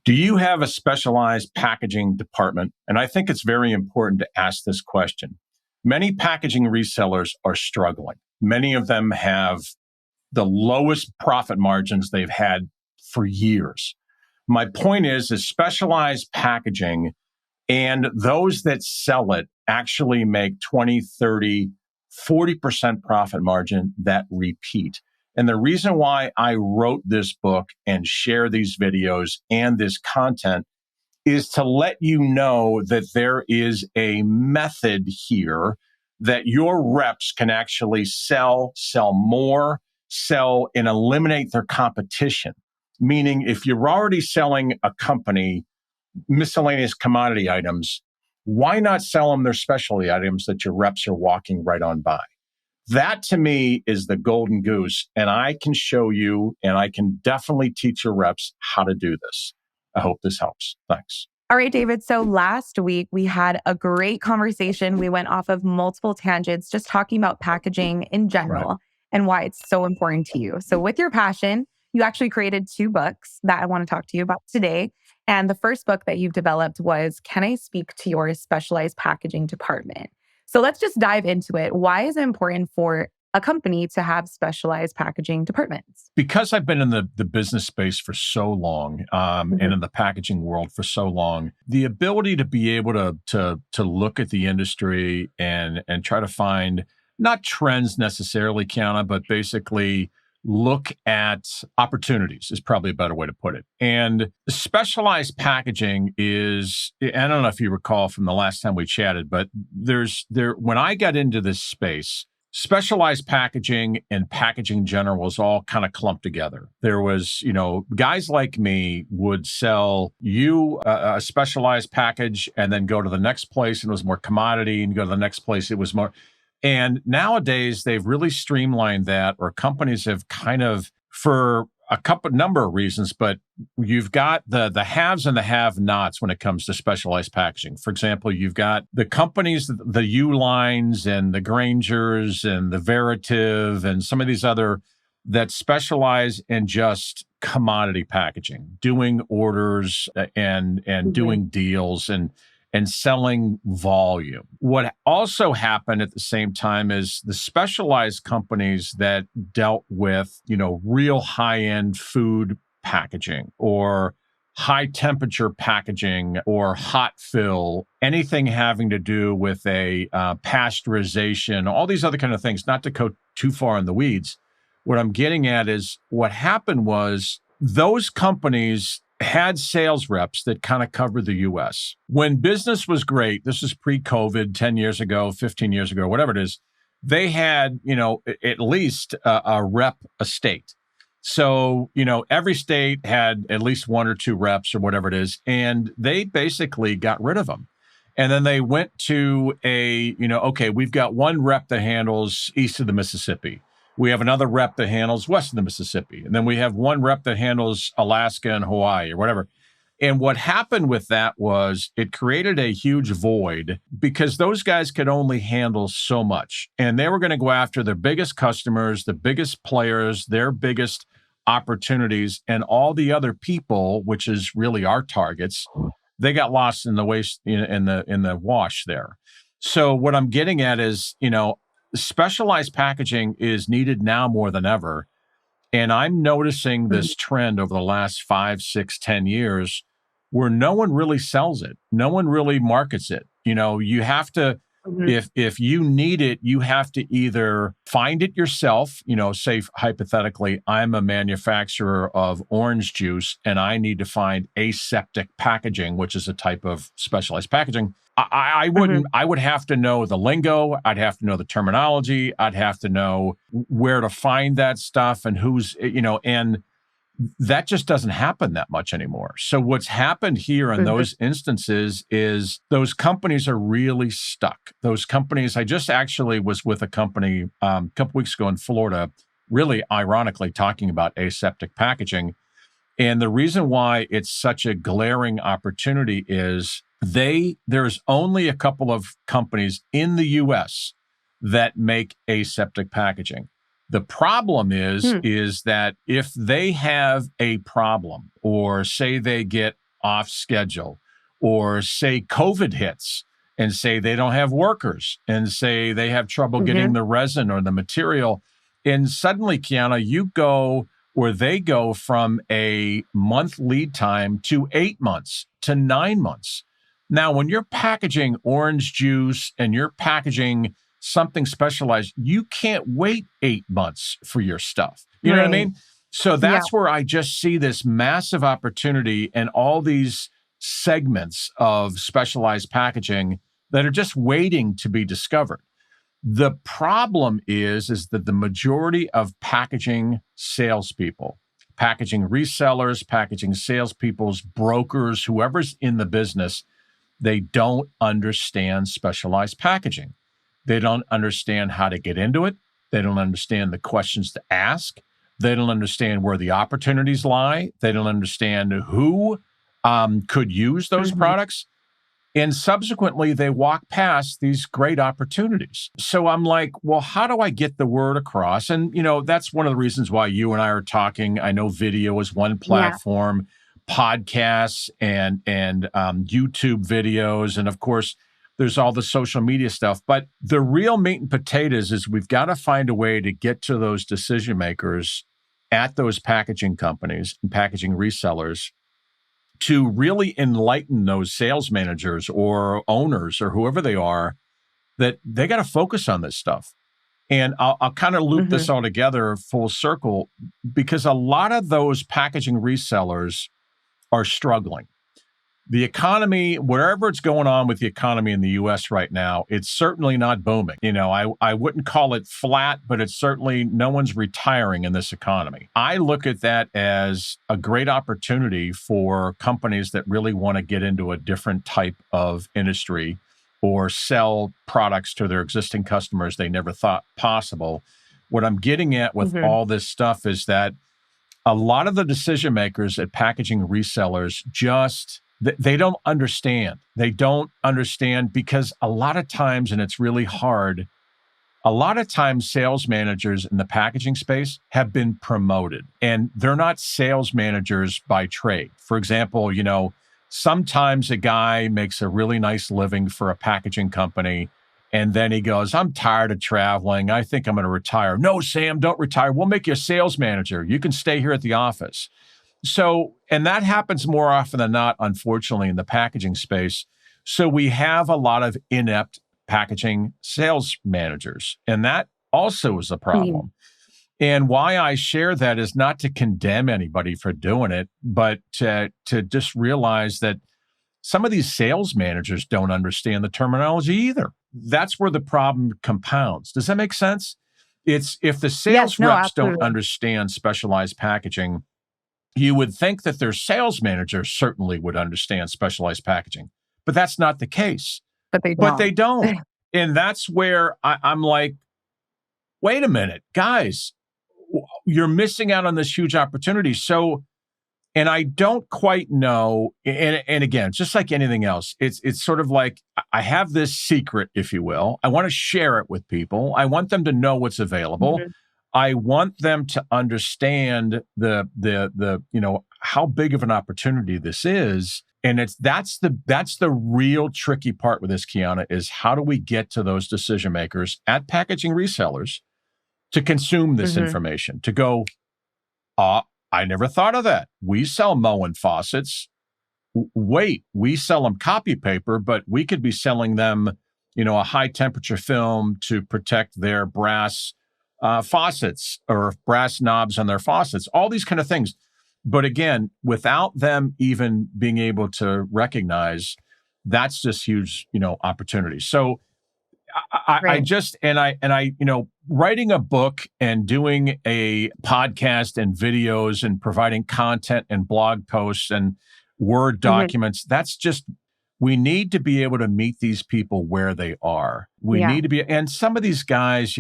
Do you have a specialized packaging department? And I think it's very important to ask this question. Many packaging resellers are struggling. Many of them have the lowest profit margins they've had for years. My point is specialized packaging and those that sell it actually make 20, 30, 40% profit margin that repeat. And the reason why I wrote this book and share these videos and this content is to let you know that there is a method here that your reps can actually sell more, sell and eliminate their competition. Meaning if you're already selling a company miscellaneous commodity items, why not sell them their specialty items that your reps are walking right on by? That to me is the golden goose. And I can show you, and I can definitely teach your reps how to do this. I hope this helps. Thanks. All right, David. So last week we had a great conversation. We went off of multiple tangents, just talking about packaging in general and why it's so important to you. So with your passion, you actually created 2 books that I want to talk to you about today. And the first book that you've developed was Can I Speak to Your Specialized Packaging Department? So let's just dive into it. Why is it important for a company to have specialized packaging departments? Because I've been in the business space for so long, and in the packaging world for so long, the ability to be able to look at the industry and try to find not trends necessarily, Kiana, but basically look at opportunities is probably a better way to put it. And specialized packaging is, I don't know if you recall from the last time we chatted, but when I got into this space, specialized packaging and packaging in general was all kind of clumped together. There was, guys like me would sell you a specialized package and then go to the next place and it was more commodity, and go to the next place, it was more. And nowadays they've really streamlined that, or companies have kind of, for a number of reasons, but you've got the haves and the have-nots when it comes to specialized packaging. For example, you've got the companies, the U-Lines and the Grangers and the Veritiv and some of these other that specialize in just commodity packaging, doing orders and doing deals and selling volume. What also happened at the same time is the specialized companies that dealt with, real high-end food packaging or high temperature packaging or hot fill, anything having to do with a pasteurization, all these other kind of things, not to go too far in the weeds. What I'm getting at is what happened was those companies had sales reps that kind of covered the U.S. When business was great, this is pre-COVID, 10 years ago, 15 years ago, whatever it is, they had, at least a rep a state. So, every state had at least 1 or 2 reps or whatever it is, and they basically got rid of them. And then they went to okay, we've got 1 rep that handles east of the Mississippi. We have another rep that handles west of the Mississippi. And then we have 1 rep that handles Alaska and Hawaii or whatever. And what happened with that was it created a huge void because those guys could only handle so much. And they were going to go after their biggest customers, the biggest players, their biggest opportunities, and all the other people, which is really our targets, they got lost in the waste, in the wash there. So what I'm getting at is, specialized packaging is needed now more than ever. And I'm noticing this trend over the last 5, 6, 10 years where no one really sells it. No one really markets it. You have to, if you need it, you have to either find it yourself, say hypothetically, I'm a manufacturer of orange juice and I need to find aseptic packaging, which is a type of specialized packaging. I would have to know the lingo. I'd have to know the terminology. I'd have to know where to find that stuff and who's, and that just doesn't happen that much anymore. So what's happened here in those instances is those companies are really stuck. Those companies, I just actually was with a company a couple weeks ago in Florida, really ironically talking about aseptic packaging. And the reason why it's such a glaring opportunity is there's only a couple of companies in the U.S. that make aseptic packaging. The problem is that if they have a problem, or say they get off schedule, or say COVID hits and say they don't have workers and say they have trouble getting Hmm. the resin or the material. And suddenly, Kiana, you go or they go from a month lead time to 8 months to 9 months. Now, when you're packaging orange juice and you're packaging something specialized, you can't wait 8 months for your stuff. You know what I Right. mean? So Yeah. that's where I just see this massive opportunity and all these segments of specialized packaging that are just waiting to be discovered. The problem is that the majority of packaging salespeople, packaging resellers, packaging salespeople's brokers, whoever's in the business, they don't understand specialized packaging. They don't understand how to get into it. They don't understand the questions to ask. They don't understand where the opportunities lie. They don't understand who could use those Hmm. products. And subsequently, they walk past these great opportunities. So I'm like, well, how do I get the word across? And, that's one of the reasons why you and I are talking. I know video is one Yeah. platform, podcasts and YouTube videos. And of course, there's all the social media stuff. But the real meat and potatoes is we've got to find a way to get to those decision makers at those packaging companies and packaging resellers to really enlighten those sales managers or owners or whoever they are that they got to focus on this stuff. And I'll kind of loop Hmm. this all together full circle because a lot of those packaging resellers are struggling. The economy, wherever it's going on with the economy in the US right now, it's certainly not booming. I wouldn't call it flat, but it's certainly no one's retiring in this economy. I look at that as a great opportunity for companies that really want to get into a different type of industry or sell products to their existing customers they never thought possible. What I'm getting at with Hmm. all this stuff is that a lot of the decision makers at packaging resellers just they don't understand. They don't understand because a lot of times, and it's really hard, a lot of times sales managers in the packaging space have been promoted and they're not sales managers by trade. For example, sometimes a guy makes a really nice living for a packaging company and then he goes, I'm tired of traveling. I think I'm going to retire. No, Sam, don't retire. We'll make you a sales manager. You can stay here at the office. So, and that happens more often than not, unfortunately, in the packaging space. So we have a lot of inept packaging sales managers, and that also is a Hmm. problem. And why I share that is not to condemn anybody for doing it, but to just realize that some of these sales managers don't understand the terminology either. That's where the problem compounds. Does that make sense? It's if the Yes. sales No, reps don't absolutely. understand specialized packaging, you would think that their sales manager certainly would understand specialized packaging, but that's not the case. But they But they don't. don't. And that's where I'm like, wait a minute, guys, you're missing out on this huge opportunity. So, and I don't quite know. And again, just like anything else, it's sort of like I have this secret, if you will. I want to share it with people. I want them to know what's available. Hmm. I want them to understand the how big of an opportunity this is. And that's the real tricky part with this, Kiana, is how do we get to those decision makers at packaging resellers to consume this Hmm. information, to go, uh, I never thought of that. We sell Moen faucets. Wait, we sell them copy paper, but we could be selling them, a high temperature film to protect their brass faucets or brass knobs on their faucets, all these kind of things. But again, without them even being able to recognize, that's just huge, opportunity. So I Right. just and I writing a book and doing a podcast and videos and providing content and blog posts and Word Hmm. documents, that's just we need to be able to meet these people where they are. We Yeah. need to be, and some of these guys,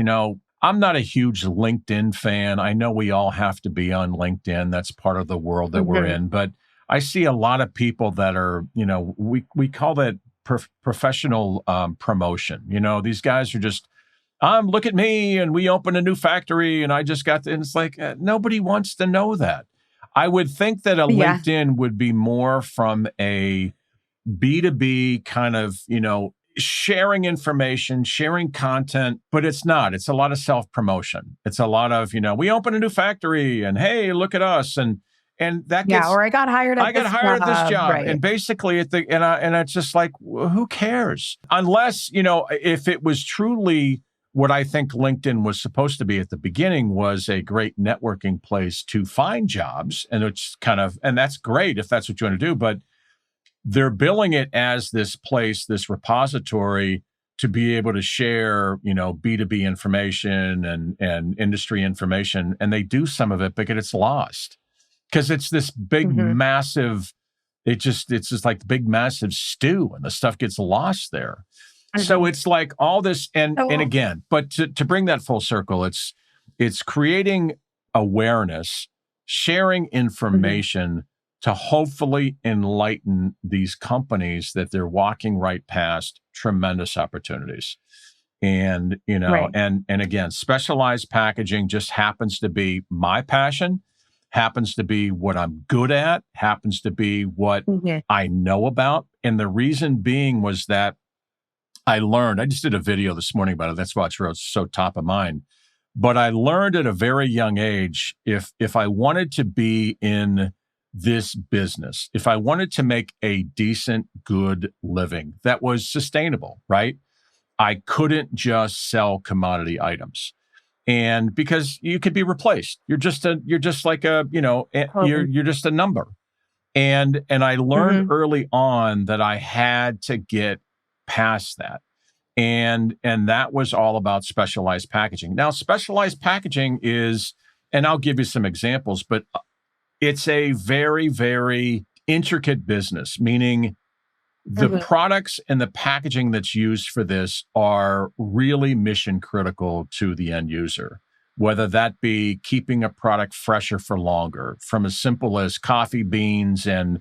I'm not a huge LinkedIn fan. I know we all have to be on LinkedIn. That's part of the world that we're Hmm. in, but I see a lot of people that are, we call that professional promotion. These guys are just, look at me, and we opened a new factory, and I just got. And it's like nobody wants to know that. I would think that a Yeah. LinkedIn would be more from a B2B kind of, sharing information, sharing content, but it's not. It's a lot of self-promotion. It's a lot of, we open a new factory and hey, look at us. And that Yeah. gets Or I got hired I at got this hired at this job. job. Right. And basically and it's just like, who cares? Unless, if it was truly what I think LinkedIn was supposed to be at the beginning was a great networking place to find jobs. And it's and that's great if that's what you want to do, but they're billing it as this place, this repository to be able to share, B2B information and industry information. And they do some of it, but it's lost because it's this big, Hmm. massive, it's just like the big, massive stew and the stuff gets lost there. So Hmm. it's like all this, and So, again, but to bring that full circle, it's creating awareness, sharing mhm. information to hopefully enlighten these companies that they're walking right past tremendous opportunities. And, Right. and again, specialized packaging just happens to be my passion, happens to be what I'm good at, happens to be what Mhm. I know about. And the reason being was that I just did a video this morning about it. That's why it's so top of mind. But I learned at a very young age, if I wanted to be in this business, if I wanted to make a decent, good living that was sustainable, right? I couldn't just sell commodity items. And because you could be replaced. You're just like Totally. you're just a number. And I learned Hmm. early on that I had to get past that. And that was all about specialized packaging. Now, specialized packaging is, and I'll give you some examples, but it's a very, very intricate business, meaning the Hmm. products and the packaging that's used for this are really mission critical to the end user, whether that be keeping a product fresher for longer, from as simple as coffee beans and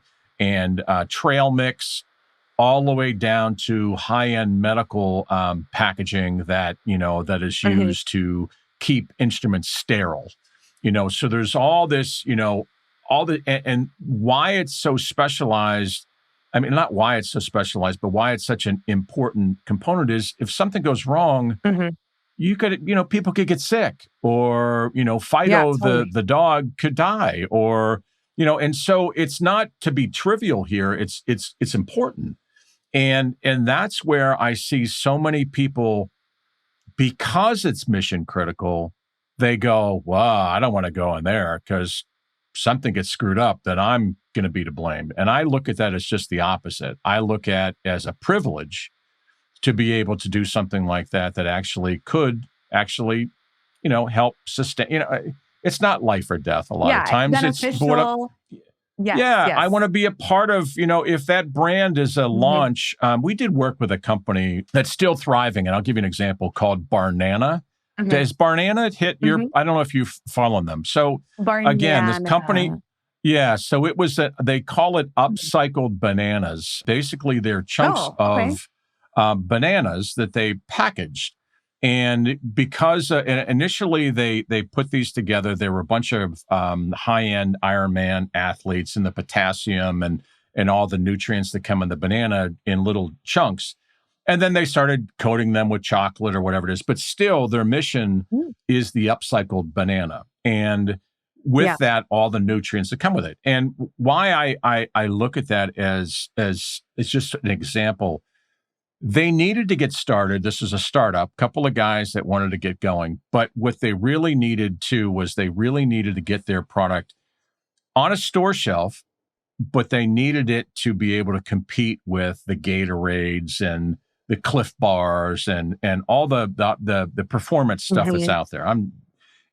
trail mix, all the way down to high-end medical packaging that is Hmm. used to keep instruments sterile. So there's all this, all the and why it's so specialized. I mean, not why it's so specialized, but why it's such an important component is if something goes wrong, Hmm. people could get sick, or Yeah, Fido totally. the dog could die, or and so it's not to be trivial here. It's important, and that's where I see so many people, because it's mission critical, they go, well, I don't want to go in there because something gets screwed up, then I'm going to be to blame. And I look at that as just the opposite. I look at as a privilege to be able to do something like that actually could actually, help sustain, it's not life or death a lot of Yeah, it's times. It's but what beneficial. Yes, yeah, I yes. want to be a part of, if that brand is a Hmm. launch. We did work with a company that's still thriving, and I'll give you an example called Barnana. Hmm. Does Barnana hit your, Hmm. I don't know if you've followed them. So again, this company, Barnana. yeah, so they call it upcycled bananas. Basically, they're chunks Oh, okay. of bananas that they packaged. And because initially they put these together, there were a bunch of high end Ironman athletes, and the potassium and all the nutrients that come in the banana in little chunks. And then they started coating them with chocolate or whatever it is. But still, their mission Mm. is the upcycled banana. And with Yeah. that, all the nutrients that come with it. And why I look at that as it's just an example. They needed to get started. This is a startup, couple of guys that wanted to get going. But what they really needed to was they really needed to get their product on a store shelf, but they needed it to be able to compete with the Gatorades and the Cliff Bars and all the performance stuff that's Hmm. out there.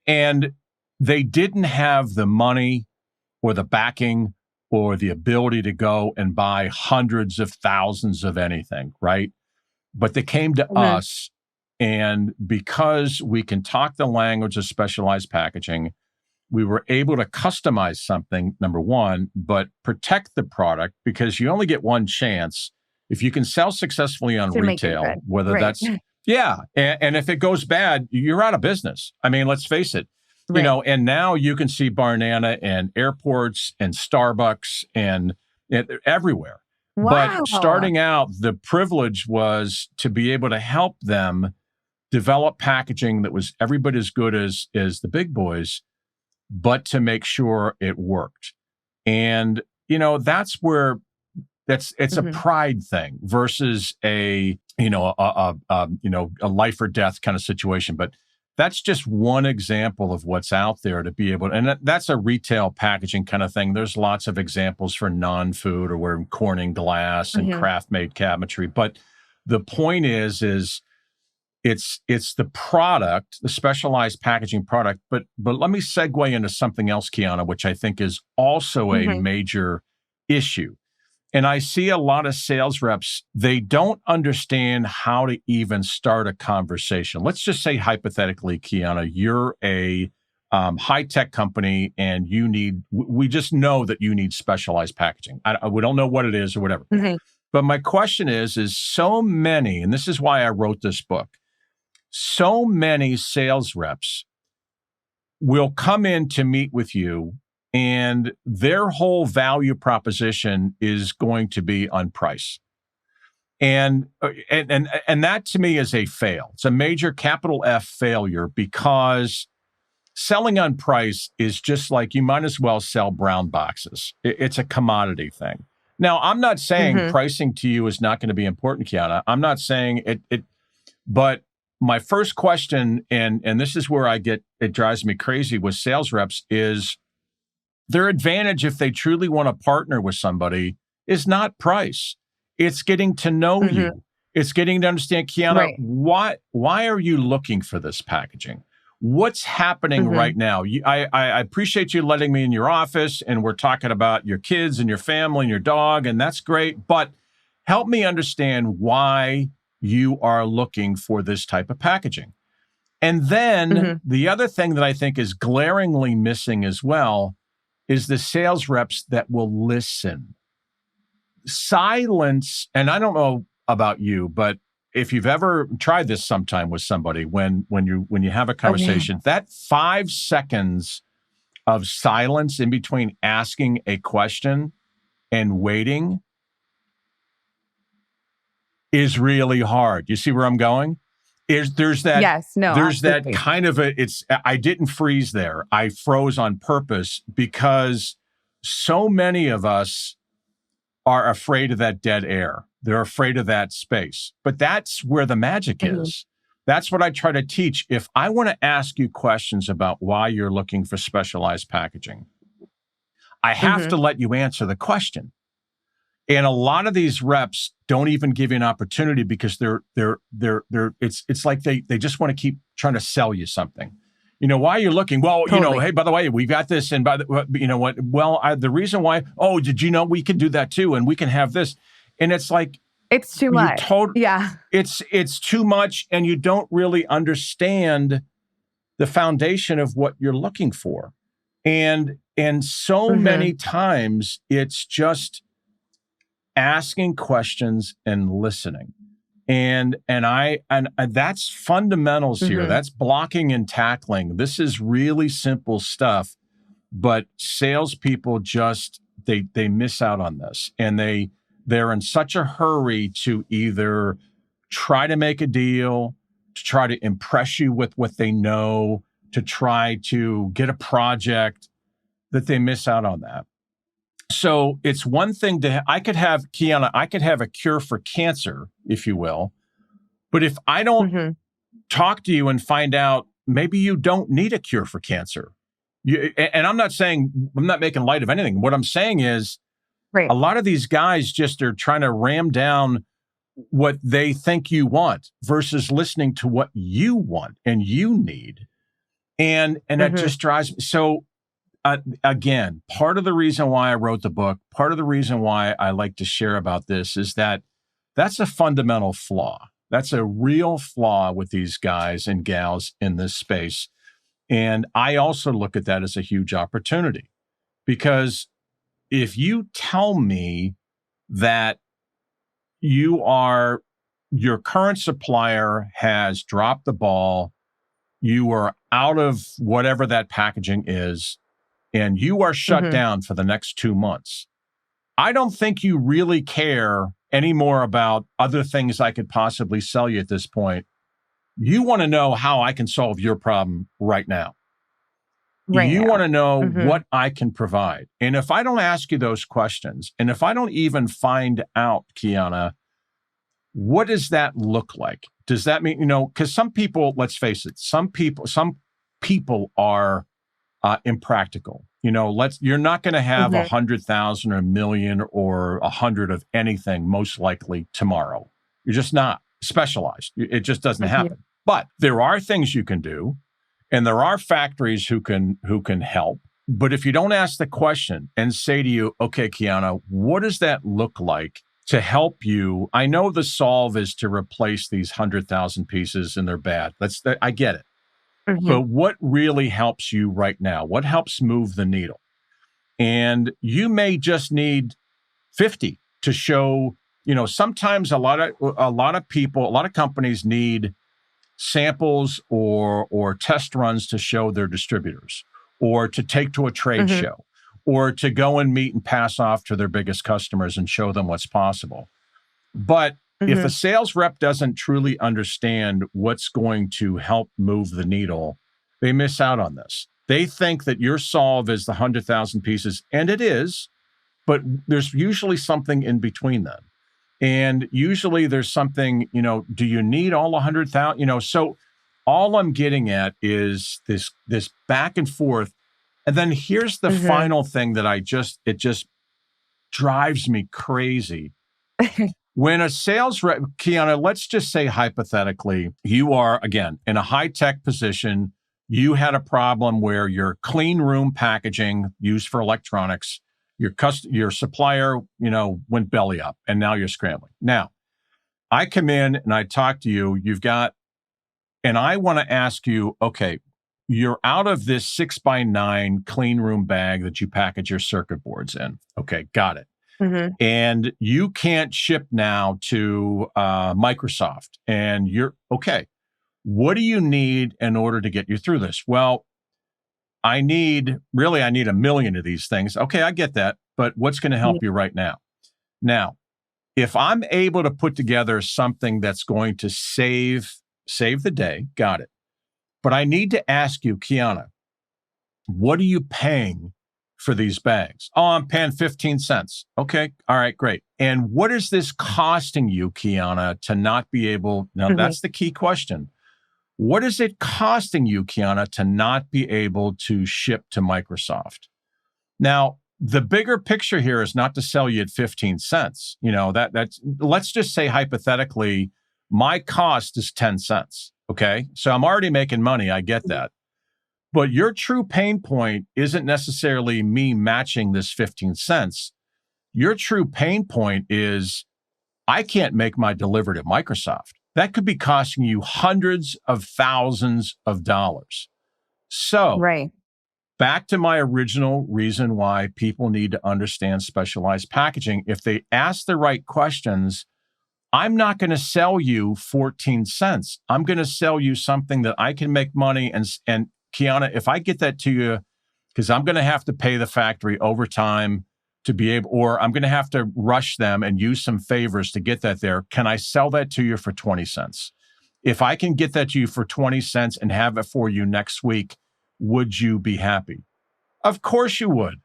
And they didn't have the money or the backing or the ability to go and buy hundreds of thousands of anything, right? But they came to Hmm. us, and because we can talk the language of specialized packaging, we were able to customize something, number one, but protect the product, because you only get one chance. If you can sell successfully on To make it retail, good. whether Right. that's, yeah, and if it goes bad, you're out of business. I mean, let's face it. Right. And now you can see Barnana in airports and Starbucks and everywhere. But Wow. starting out, the privilege was to be able to help them develop packaging that was every bit as good as the big boys, but to make sure it worked. And that's where it's a Hmm. pride thing versus a life or death kind of situation. But that's just one example of what's out there to be able, and that's a retail packaging kind of thing. There's lots of examples for non-food, or we're Corning glass and Hmm. craft made cabinetry. But the point is it's the product, the specialized packaging product. But let me segue into something else, Kiana, which I think is also a Hmm. major issue. And I see a lot of sales reps, they don't understand how to even start a conversation. Let's just say, hypothetically, Kiana, you're a high-tech company and we just know that you need specialized packaging. We don't know what it is or whatever. Hmm. But my question is so many, and this is why I wrote this book, so many sales reps will come in to meet with you, and their whole value proposition is going to be on price. And that to me is a fail. It's a major capital F failure, because selling on price is just like, you might as well sell brown boxes. It's a commodity thing. Now, I'm not saying Hmm. pricing to you is not going to be important, Kiana. I'm not saying it, but my first question, and this is where it drives me crazy with sales reps, is their advantage, if they truly want to partner with somebody, is not price. It's getting to know Hmm. you. It's getting to understand, Kiana, Right. why are you looking for this packaging? What's happening Hmm. right now? I appreciate you letting me in your office, and we're talking about your kids and your family and your dog, and that's great. But help me understand why you are looking for this type of packaging. And then Hmm. the other thing that I think is glaringly missing as well is the sales reps that will listen. Silence, and I don't know about you, but if you've ever tried this sometime with somebody, when you have a Okay. conversation, that 5 seconds of silence in between asking a question and waiting is really hard. You see where I'm going? Is Yes. No, there's that absolutely. kind of I didn't freeze there. I froze on purpose, because so many of us are afraid of that dead air. They're afraid of that space. But that's where the magic Hmm. is. That's what I try to teach. If I want to ask you questions about why you're looking for specialized packaging, I have Hmm. to let you answer the question. And a lot of these reps don't even give you an opportunity, because it's like they just want to keep trying to sell you something. Why are you looking? Well, Totally. hey, by the way, we got this, and you know what? Well, the reason why. Oh, did you know we can do that too, and we can have this, and it's like It's too you much. told Yeah. it's too much, and you don't really understand the foundation of what you're looking for, and so many Hmm. times it's just asking questions and listening. And that's fundamentals here. Hmm. That's blocking and tackling. This is really simple stuff, but salespeople just they miss out on this, and they're in such a hurry to either try to make a deal, to try to impress you with what they know, to try to get a project, that they miss out on that. So it's one thing I could have, Kiana, I could have a cure for cancer, if you will. But if I don't Hmm. talk to you and find out maybe you don't need a cure for cancer, and I'm not making light of anything. What I'm saying is a Right. lot of these guys just are trying to ram down what they think you want versus listening to what you want and you need. And that Hmm. just drives me. So again, part of the reason why I wrote the book, part of the reason why I like to share about this is that that's a fundamental flaw. That's a real flaw with these guys and gals in this space. And I also look at that as a huge opportunity, because if you tell me that your current supplier has dropped the ball, you are out of whatever that packaging is, and you are shut down for the next 2 months, I don't think you really care anymore about other things I could possibly sell you at this point. You want to know how I can solve your problem right now. Right You want now. to know what I can provide. And if I don't ask you those questions, and if I don't even find out, Kiana, what does that look like? Does that mean, because some people, let's face it, some people are impractical. You're not going to have 100,000 or a million or 100 of anything, most likely tomorrow. You're just not specialized. It just doesn't happen. But there are things you can do, and there are factories who can help. But if you don't ask the question and say to you, okay, Kiana, what does that look like to help you? I know the solve is to replace these 100,000 pieces and they're bad. I get it. But what really helps you right now? What helps move the needle? And you may just need 50 to show, sometimes a lot of people, a lot of companies need samples or test runs to show their distributors, or to take to a trade show, or to go and meet and pass off to their biggest customers and show them what's possible. But if a sales rep doesn't truly understand what's going to help move the needle, they miss out on this. They think that your solve is the 100,000 pieces, and it is, but there's usually something in between them. And usually there's something, do you need all 100,000? So all I'm getting at is this back and forth. And then here's the final thing that it just drives me crazy. When a sales rep, Kiana, let's just say hypothetically, you are, again, in a high-tech position. You had a problem where your clean room packaging used for electronics, your supplier, went belly up, and now you're scrambling. Now, I come in and I talk to you. And I want to ask you, okay, you're out of this 6x9 clean room bag that you package your circuit boards in. Okay, got it. And you can't ship now to Microsoft. And you're okay. What do you need in order to get you through this? Well, I need 1 million of these things. Okay, I get that. But what's going to help you right now? Now, if I'm able to put together something that's going to save the day, got it. But I need to ask you, Kiana, what are you paying for these bags? Oh, I'm paying 15 cents. Okay. All right, great. And what is this costing you, Kiana, to not be able? Now, that's the key question. What is it costing you, Kiana, to not be able to ship to Microsoft? Now, the bigger picture here is not to sell you at 15 cents. That's, let's just say hypothetically, my cost is 10 cents. Okay. So I'm already making money. I get that. But your true pain point isn't necessarily me matching this 15 cents. Your true pain point is I can't make my delivery to Microsoft. That could be costing you hundreds of thousands of dollars. So back to my original reason why people need to understand specialized packaging. If they ask the right questions, I'm not going to sell you 14 cents. I'm going to sell you something that I can make money. And Kiana, if I get that to you, because I'm going to have to pay the factory overtime to be able, or I'm going to have to rush them and use some favors to get that there. Can I sell that to you for 20 cents? If I can get that to you for 20 cents and have it for you next week, would you be happy? Of course you would.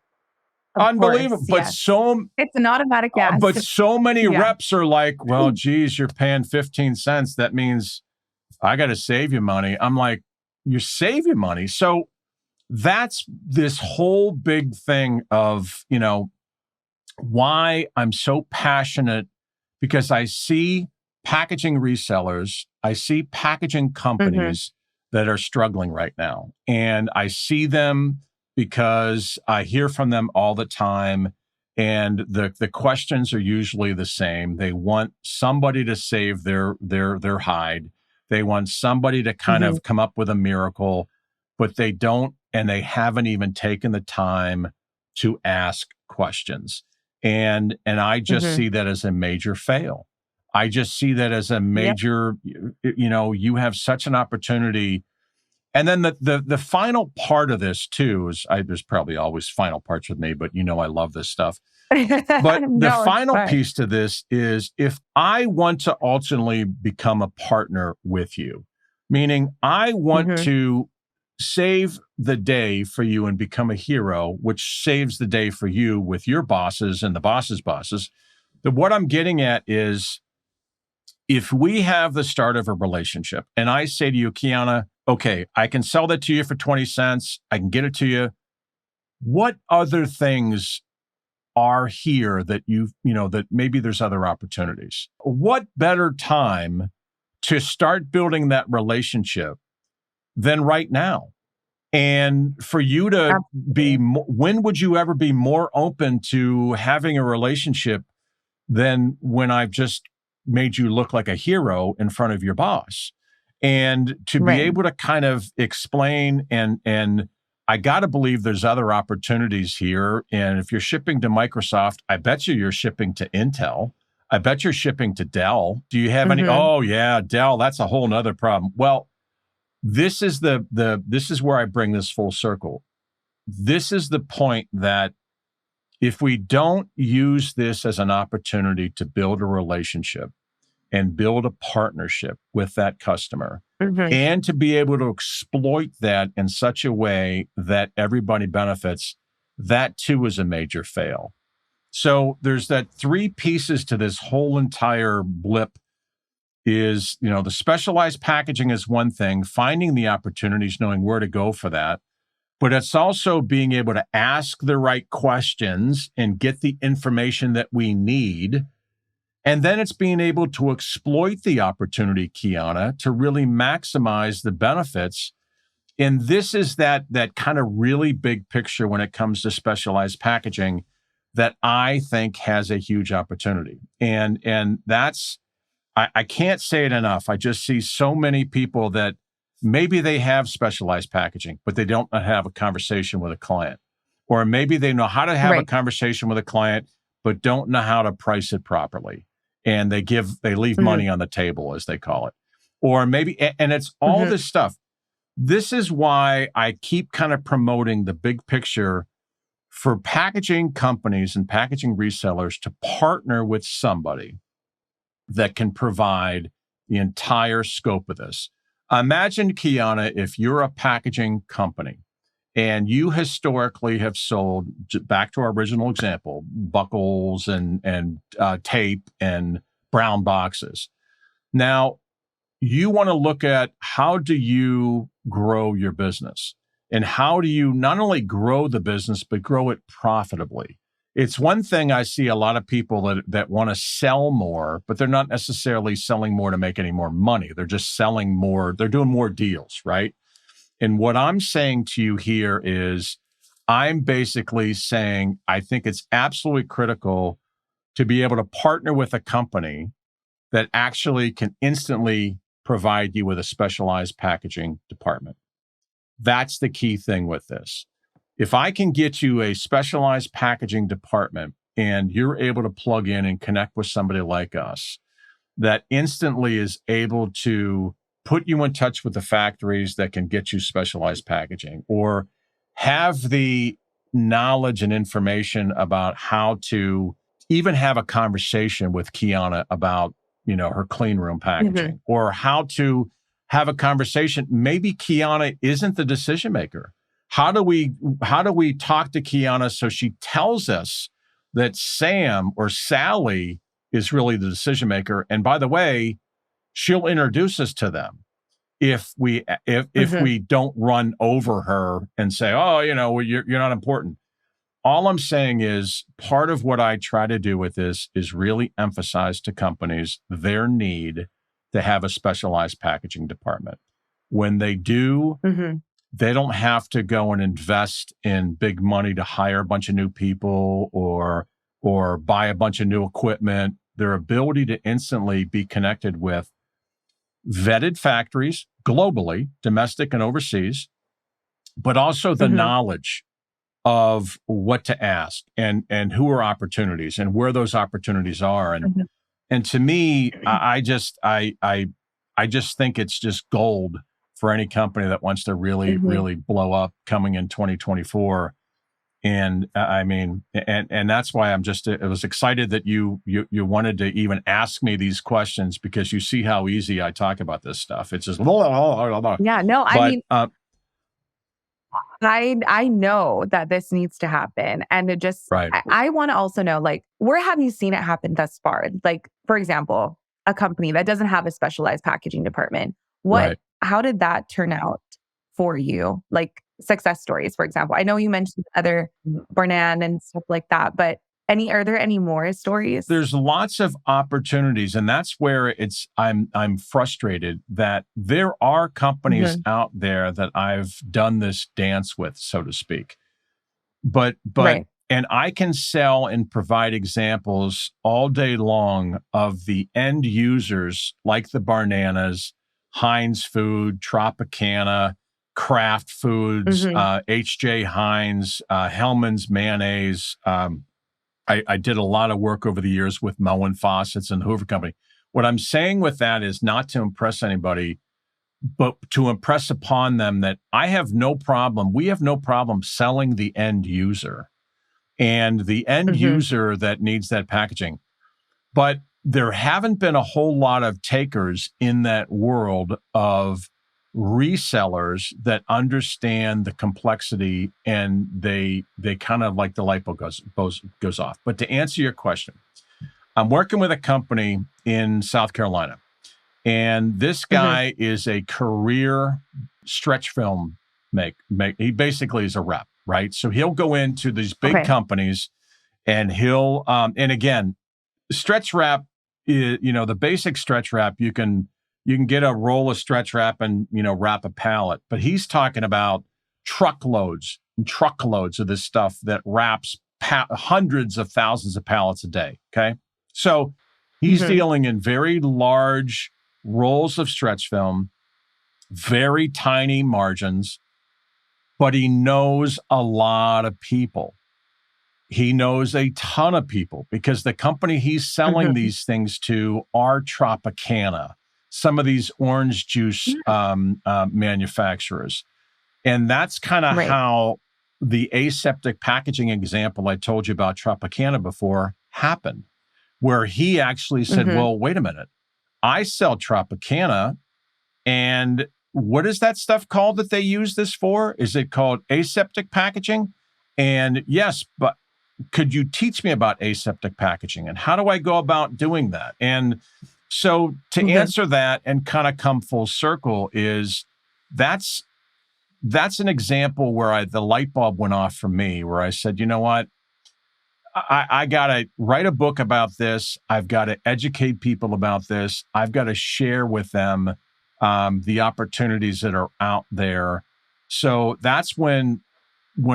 Unbelievable. But it's an automatic yes. But so many reps are like, well, geez, you're paying 15 cents. That means I got to save you money. I'm like, you save your money. So that's this whole big thing of, why I'm so passionate, because I see packaging resellers, I see packaging companies that are struggling right now. And I see them because I hear from them all the time. And the questions are usually the same. They want somebody to save their hide. They want somebody to kind of come up with a miracle, but they don't, and they haven't even taken the time to ask questions. And I just see that as a major fail. I just see that as a major, you have such an opportunity. And then the final part of this too is there's probably always final parts with me, but I love this stuff. But the No, it's final fine. piece to this is if I want to ultimately become a partner with you, meaning I want Mhm. to save the day for you and become a hero, which saves the day for you with your bosses and the bosses' bosses. Then what I'm getting at is if we have the start of a relationship and I say to you, Kiana, okay, I can sell that to you for 20 cents. I can get it to you. What other things are here that that maybe there's other opportunities? What better time to start building that relationship than right now? And for you to Absolutely. when would you ever be more open to having a relationship than when I've just made you look like a hero in front of your boss? And to be Right. able to kind of explain and I got to believe there's other opportunities here. And if you're shipping to Microsoft, I bet you're shipping to Intel. I bet you're shipping to Dell. Do you have any? Mhm. Oh yeah, Dell. That's a whole nother problem. Well, this is this is where I bring this full circle. This is the point that if we don't use this as an opportunity to build a relationship and build a partnership with that customer Mhm. and to be able to exploit that in such a way that everybody benefits, that too is a major fail. So there's that three pieces to this whole entire blip is, the specialized packaging is one thing, finding the opportunities, knowing where to go for that. But it's also being able to ask the right questions and get the information that we need. And then it's being able to exploit the opportunity, Kiana, to really maximize the benefits. And this is that kind of really big picture when it comes to specialized packaging that I think has a huge opportunity. And that's I can't say it enough. I just see so many people that maybe they have specialized packaging, but they don't have a conversation with a client. Or maybe they know how to have a Right. conversation with a client, but don't know how to price it properly. And they leave Mhm. money on the table, as they call it. Or maybe, and it's all Mhm. this stuff. This is why I keep kind of promoting the big picture for packaging companies and packaging resellers to partner with somebody that can provide the entire scope of this. Imagine, Kiana, if you're a packaging company and you historically have sold, back to our original example, buckles and tape and brown boxes. Now, you want to look at how do you grow your business and how do you not only grow the business but grow it profitably. It's one thing I see a lot of people that want to sell more, but they're not necessarily selling more to make any more money. They're just selling more, they're doing more deals, right? And what I'm saying to you here is I'm basically saying I think it's absolutely critical to be able to partner with a company that actually can instantly provide you with a specialized packaging department. That's the key thing with this. If I can get you a specialized packaging department and you're able to plug in and connect with somebody like us that instantly is able to put you in touch with the factories that can get you specialized packaging or have the knowledge and information about how to even have a conversation with Kiana about, her clean room Mhm. packaging or how to have a conversation. Maybe Kiana isn't the decision maker. How do we talk to Kiana so she tells us that Sam or Sally is really the decision maker? And by the way, she'll introduce us to them if Mhm. we don't run over her and say, "Oh, well, you're not important." All I'm saying is part of what I try to do with this is really emphasize to companies their need to have a specialized packaging department. When they do, Mhm. they don't have to go and invest in big money to hire a bunch of new people or buy a bunch of new equipment. Their ability to instantly be connected with vetted factories globally, domestic and overseas, but also the Mhm. knowledge of what to ask and who are opportunities and where those opportunities are. Mhm. And to me, I just think it's just gold for any company that wants to really, really blow up coming in 2024. And I mean, and that's why I was excited that you wanted to even ask me these questions, because you see how easy I talk about this stuff. It's just, blah, blah, blah, blah. Yeah, no, I But mean, I know that this needs to happen. And it just, right, I want to also know, like, where have you seen it happen thus far? Like, for example, a company that doesn't have a specialized packaging department. right. How did that turn out for you? Like success stories, for example. I know you mentioned other Barnan and stuff like that, but are there any more stories? There's lots of opportunities, and that's where I'm frustrated that there are companies Mhm. out there that I've done this dance with, so to speak. But Right. and I can sell and provide examples all day long of the end users like the Barnanas, Heinz Food, Tropicana, Kraft Foods, Hmm. HJ Heinz, Hellman's Mayonnaise. I did a lot of work over the years with Moen Faucets and Hoover Company. What I'm saying with that is not to impress anybody, but to impress upon them that we have no problem selling the end user and the end Hmm. user that needs that packaging. But there haven't been a whole lot of takers in that world of resellers that understand the complexity, and they kind of like the light bulb goes off. But to answer your question, I'm working with a company in South Carolina, and this Hmm. guy is a career stretch film he basically is a rep, right? So he'll go into these big Okay. companies, and he'll and again, stretch wrap is, the basic stretch wrap, you can get a roll of stretch wrap and, wrap a pallet, but he's talking about truckloads and truckloads of this stuff that wraps hundreds of thousands of pallets a day. Okay. So he's Hmm. dealing in very large rolls of stretch film, very tiny margins, but he knows a lot of people. He knows a ton of people because the company he's selling Hmm. these things to are Tropicana, some of these orange juice manufacturers. And that's kind of Right. how the aseptic packaging example I told you about Tropicana before happened, where he actually said, Hmm. well, wait a minute. I sell Tropicana, and what is that stuff called that they use this for? Is it called aseptic packaging? And yes, but could you teach me about aseptic packaging and how do I go about doing that? And so to Hmm. answer that and kind of come full circle is that's that's an example where the light bulb went off for me, where I said, you know what? I got to write a book about this. I've got to educate people about this. I've got to share with them the opportunities that are out there. So that's when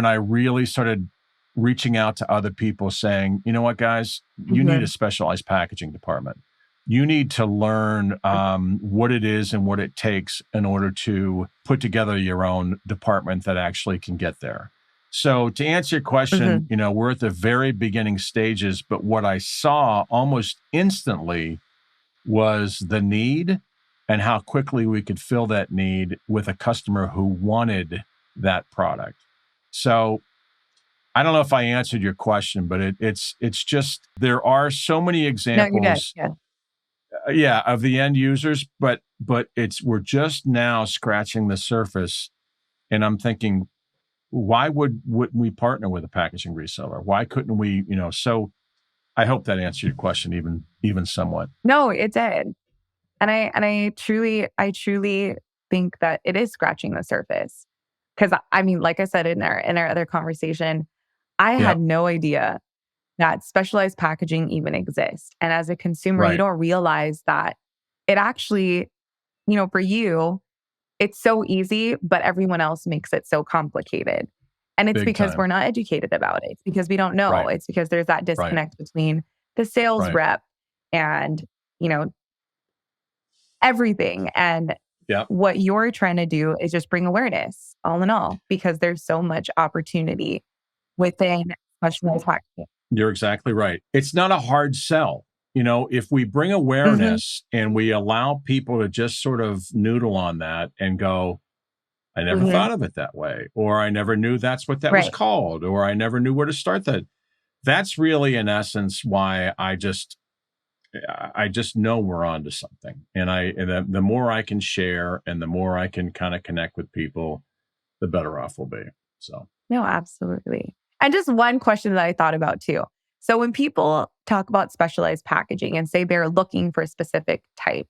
I really started reaching out to other people saying, you know what, guys, you need a Hmm. specialized packaging department. You need to learn what it is and what it takes in order to put together your own department that actually can get there. So to answer your question, Hmm. we're at the very beginning stages, but what I saw almost instantly was the need and how quickly we could fill that need with a customer who wanted that product. So I don't know if I answered your question, but it's just there are so many No, you did. examples, Yeah. yeah, of the end users, but we're just now scratching the surface, and I'm thinking, why wouldn't we partner with a packaging reseller? Why couldn't we? So I hope that answered your question, even somewhat. No, it did. And I truly think that it is scratching the surface. Because I mean, like I said in our other conversation, I Yep. had no idea that specialized packaging even exists. And as a consumer, you Right. don't realize that it actually, for you, it's so easy, but everyone else makes it so complicated. And it's Big because we're time. not educated about it. It's because we don't know. Right. It's because there's that Right. disconnect between the sales Right. rep and, you know, everything. And Yep. what you're trying to do is just bring awareness, all in all, because there's so much opportunity within specialized packaging. You're exactly right. It's not a hard sell. If we bring Hmm. awareness and we allow people to just sort of noodle on that and go, I never Hmm. thought of it that way, or I never knew that's what that was Right. called, or I never knew where to start that. That's really, in essence, why I just know we're onto something. And the more I can share and the more I can kind of connect with people, the better off we'll be. So, No, absolutely. And just one question that I thought about too. So when people talk about specialized packaging and say they're looking for a specific type,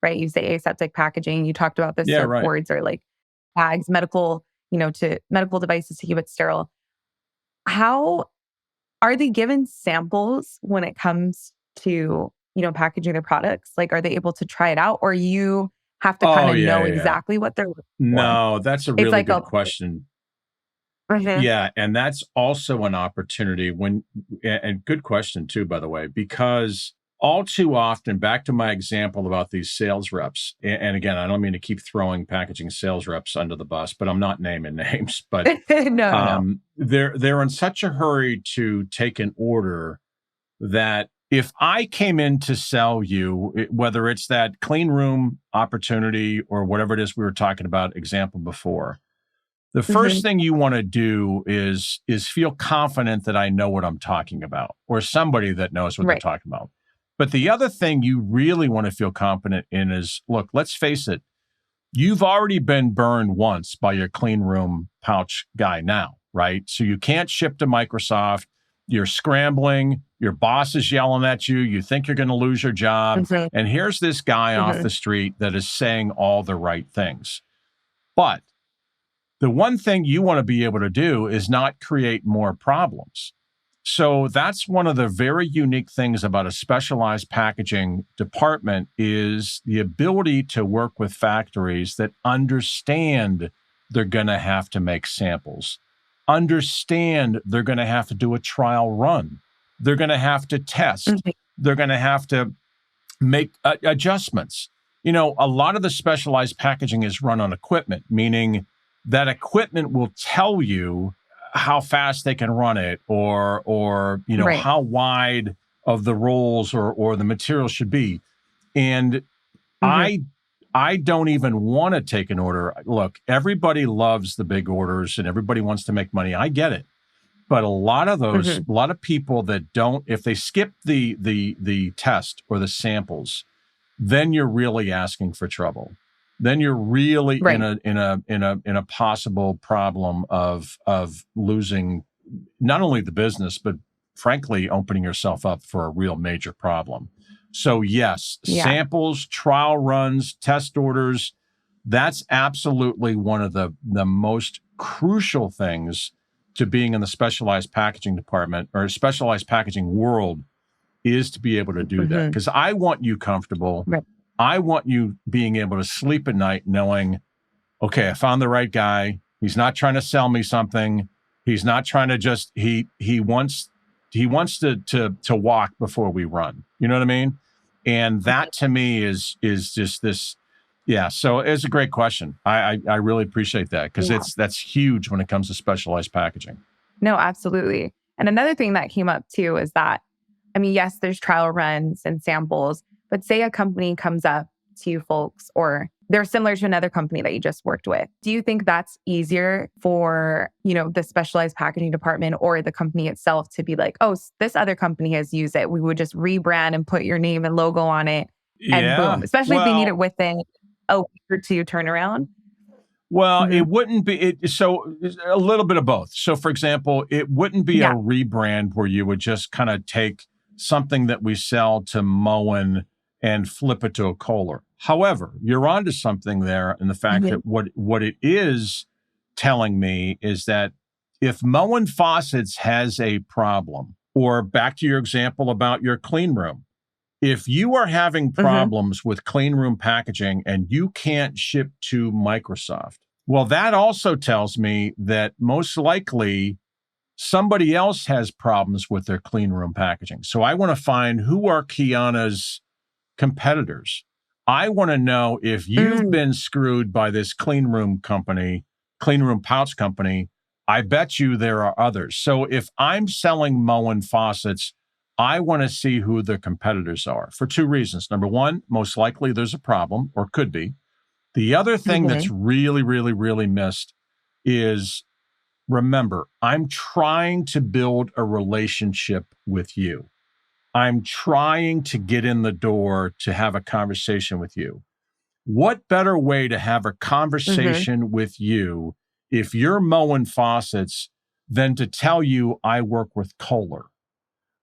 right? You say aseptic packaging, you talked about the yeah, right. surfboards or like bags, medical, to medical devices to keep it sterile. How are they given samples when it comes to, packaging their products? Like, are they able to try it out or you have to kind Oh, of yeah, know yeah, yeah. exactly what they're looking for? No, that's a It's really like good a, question. Mhm. Yeah, and that's also an opportunity and good question too, by the way, because all too often, back to my example about these sales reps, and again, I don't mean to keep throwing packaging sales reps under the bus, but I'm not naming names, but No, no. they're in such a hurry to take an order that if I came in to sell you, whether it's that clean room opportunity or whatever it is we were talking about, example before, the first Mhm. thing you want to do is feel confident that I know what I'm talking about, or somebody that knows what they're Right. talking about. But the other thing you really want to feel confident in is, look, let's face it, you've already been burned once by your clean room pouch guy now, right? So you can't ship to Microsoft. You're scrambling. Your boss is yelling at you. You think you're going to lose your job. Mhm. And here's this guy off Mhm. the street that is saying all the right things. But the one thing you want to be able to do is not create more problems. So that's one of the very unique things about a specialized packaging department is the ability to work with factories that understand they're going to have to make samples, understand they're going to have to do a trial run, they're going to have to test, Mhm. they're going to have to make adjustments. A lot of the specialized packaging is run on equipment, meaning that equipment will tell you how fast they can run it or Right. how wide of the rolls or the material should be. And Mhm. I I don't even want to take an order. Look, everybody loves the big orders and everybody wants to make money. I get it. But Mhm. a lot of people that don't, if they skip the test or the samples, then you're really asking for trouble. Then you're really in Right. a possible problem of losing not only the business, but frankly, opening yourself up for a real major problem. So yes, Yeah. samples, trial runs, test orders, that's absolutely one of the most crucial things to being in the specialized packaging department or specialized packaging world is to be able to do that. Mhm. Because I want you comfortable. Right. I want you being able to sleep at night knowing, okay, I found the right guy. He's not trying to sell me something. He's not trying to just he wants to walk before we run. You know what I mean? And Mhm. that to me is just this. Yeah, so it's a great question. I really appreciate that because Yeah. that's huge when it comes to specialized packaging. No, absolutely. And another thing that came up too is that, I mean, yes, there's trial runs and samples, but say a company comes up to you folks or they're similar to another company that you just worked with. Do you think that's easier for, the specialized packaging department or the company itself to be like, oh, this other company has used it. We would just rebrand and put your name and logo on it and boom, Yeah. especially if they need Well, it within a week or two turnaround. Well, Hmm. it wouldn't be so a little bit of both. So, for example, it wouldn't be a Yeah. rebrand where you would just kind of take something that we sell to Moen and flip it to a Kohler. However, you're onto something there in the fact Mhm. that what it is telling me is that if Moen Faucets has a problem, or back to your example about your clean room, if you are having Hmm. problems with clean room packaging and you can't ship to Microsoft, well, that also tells me that most likely somebody else has problems with their clean room packaging. So I want to find who are Kiana's competitors. I want to know if you've Mm. been screwed by this clean room company, clean room pouch company. I bet you there are others. So if I'm selling Moen faucets, I want to see who the competitors are for two reasons. Number one, most likely there's a problem or could be. The other thing Hmm. that's really, really, really missed is, remember, I'm trying to build a relationship with you. I'm trying to get in the door to have a conversation with you. What better way to have a Hmm. conversation with you if you're mowing faucets than to tell you I work with Kohler?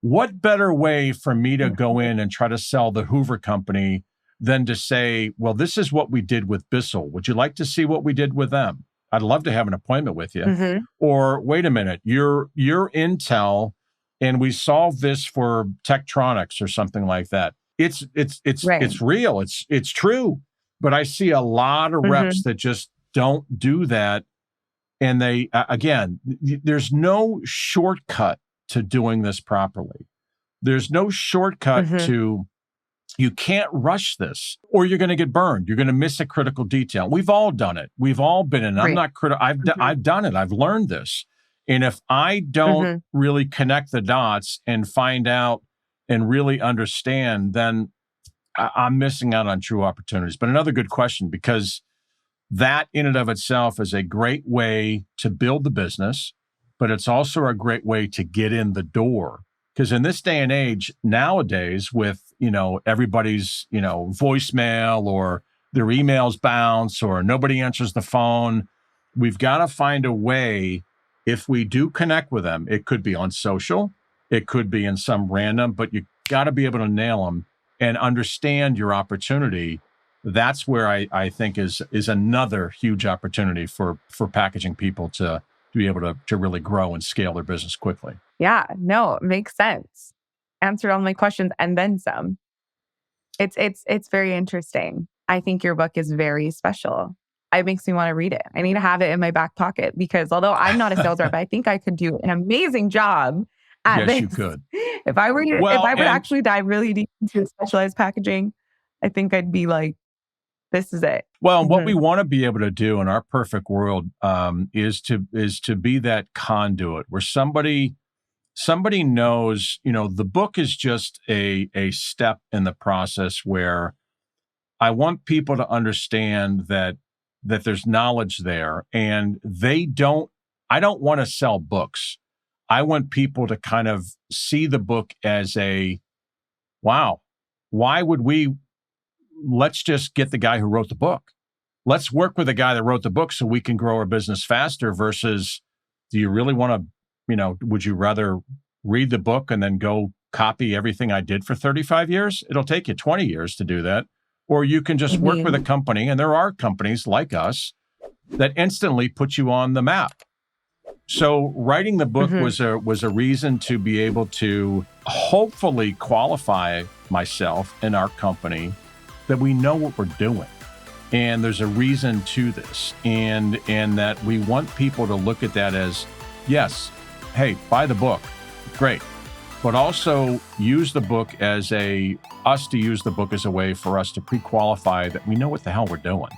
What better way for me to go in and try to sell the Hoover Company than to say, well, this is what we did with Bissell. Would you like to see what we did with them? I'd love to have an appointment with you. Hmm. Or wait a minute, you're Intel and we solved this for Tektronix or something like that. Right. It's real. It's true. But I see a lot of reps Hmm. that just don't do that. And they, again, there's no shortcut to doing this properly. There's no shortcut Hmm. to, you can't rush this or you're going to get burned. You're going to miss a critical detail. We've all done it. We've all been in. I'm Right. not critical. Hmm. I've done it. I've learned this. And if I don't Hmm. really connect the dots and find out and really understand, then I'm missing out on true opportunities. But another good question, because that in and of itself is a great way to build the business, but it's also a great way to get in the door. Because in this day and age, nowadays, with everybody's voicemail or their emails bounce or nobody answers the phone, we've got to find a way. If we do connect with them, it could be on social, it could be in some random, but you got to be able to nail them and understand your opportunity. That's where I think is another huge opportunity for packaging people to be able to really grow and scale their business quickly. Yeah, no, it makes sense. Answered all my questions and then some. It's very interesting. I think your book is very special. It makes me want to read it. I need to have it in my back pocket because although I'm not a sales rep, I think I could do an amazing job at Yes, this. you could. If Well, I were to and actually dive really deep into specialized packaging, I think I'd be like, this is it. what Hmm. we want to be able to do in our perfect world is to be that conduit where somebody knows. The book is just a step in the process where I want people to understand that there's knowledge there, and I don't want to sell books. I want people to kind of see the book as a, wow, why would we, let's just get the guy who wrote the book. Let's work with the guy that wrote the book so we can grow our business faster versus, do you really want to, would you rather read the book and then go copy everything I did for 35 years? It'll take you 20 years to do that. Or you can just work with a Hmm. company, and there are companies like us that instantly put you on the map. So writing the book Hmm. was a reason to be able to hopefully qualify myself and our company that we know what we're doing. And there's a reason to this. And that we want people to look at that as, yes, hey, buy the book. Great. But also use the book as us to use the book as a way for us to pre-qualify that we know what the hell we're doing.